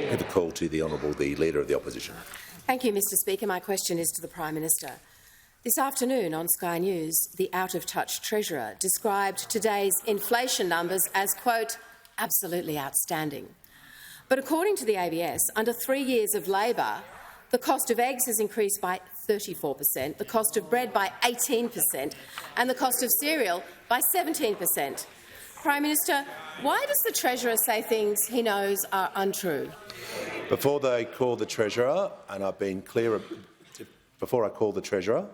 Give a call to the Honourable the Leader of the Opposition. Thank you, Mr Speaker. My question is to the Prime Minister. This afternoon on Sky News, the out-of-touch Treasurer described today's inflation numbers as, quote, absolutely outstanding. But according to the ABS, under 3 years of Labor, the cost of eggs has increased by 34%, the cost of bread by 18% and the cost of cereal by 17%. Prime Minister, why does the Treasurer say things he knows are untrue? Before they call the Treasurer, and I've been clear before I call the Treasurer,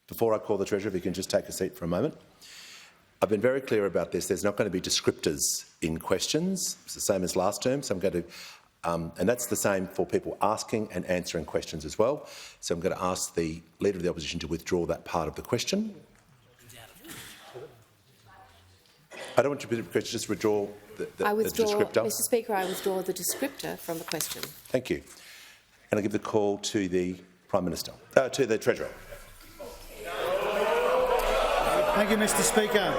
if you can just take a seat for a moment. I've been very clear about this. There's not going to be descriptors in questions. It's the same as last term, so I'm going to, and that's the same for people asking and answering questions as well. So I'm going to ask the Leader of the Opposition to withdraw that part of the question. I don't want you to just withdraw the descriptor. Mr Speaker, I withdraw the descriptor from the question. Thank you. And I give the call to the Prime Minister, to the Treasurer. Thank you, Mr Speaker.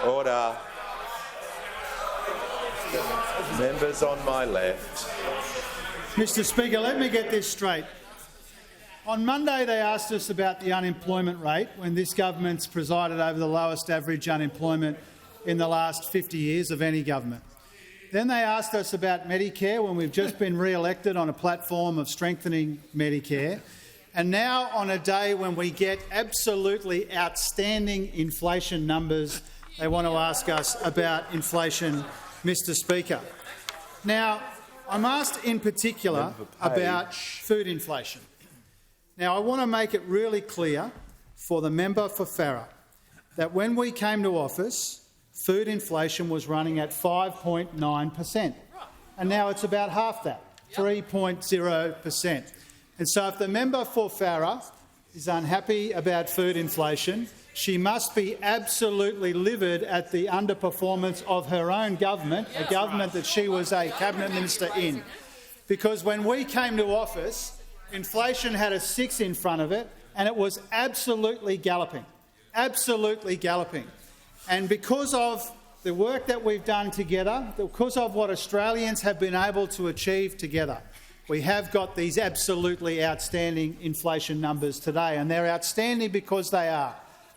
Order. Members on my left. Mr Speaker, let me get this straight. On Monday they asked us about the unemployment rate when this government's presided over the lowest average unemployment in the last 50 years of any government. Then they asked us about Medicare when we've just been re-elected on a platform of strengthening Medicare. And now, on a day when we get absolutely outstanding inflation numbers, they want to ask us about inflation, Mr Speaker. Now, I'm asked in particular about food inflation. Now, I want to make it really clear for the member for Farrer that when we came to office, food inflation was running at 5.9%, and now it's about half that, 3.0%. And so if the member for Farrer is unhappy about food inflation, she must be absolutely livid at the underperformance of her own government, a government that she was a cabinet minister in. Because when we came to office, inflation had a 6 in front of it, and it was absolutely galloping, absolutely galloping. And because of the work that we've done together, because of what Australians have been able to achieve together, we have got these absolutely outstanding inflation numbers today, and they're outstanding because they are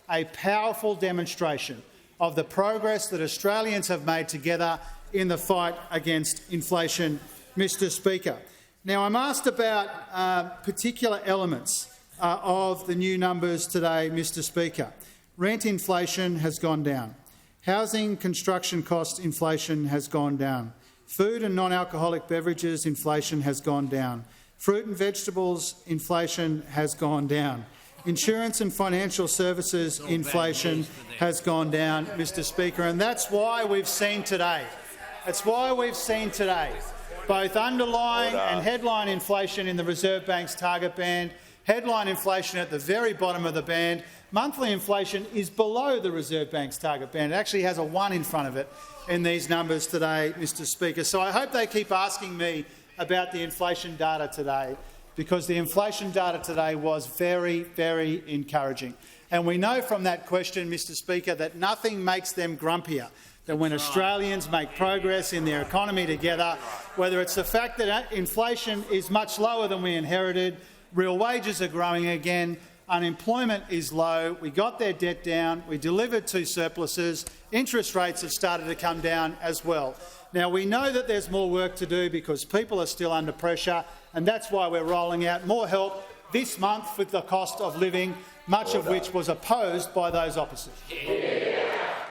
a powerful demonstration of the progress that Australians have made together in the fight against inflation, Mr Speaker. Now, I'm asked about particular elements of the new numbers today, Mr Speaker. Rent inflation has gone down. Housing construction cost inflation has gone down. Food and non-alcoholic beverages inflation has gone down. Fruit and vegetables inflation has gone down. Insurance and financial services inflation has gone down, Mr Speaker, and that's why we've seen today. That's why we've seen today both underlying and headline inflation in the Reserve Bank's target band, headline inflation at the very bottom of the band. Monthly inflation is below the Reserve Bank's target band. It actually has a 1 in front of it in these numbers today, Mr Speaker. So I hope they keep asking me about the inflation data today, because the inflation data today was very, very encouraging. And we know from that question, Mr Speaker, that nothing makes them grumpier than when Australians make progress in their economy together, whether it's the fact that inflation is much lower than we inherited, real wages are growing again, unemployment is low, we got their debt down, we delivered 2 surpluses, interest rates have started to come down as well. Now, we know that there's more work to do because people are still under pressure, and that's why we're rolling out more help this month with the cost of living, much of which was opposed by those opposite.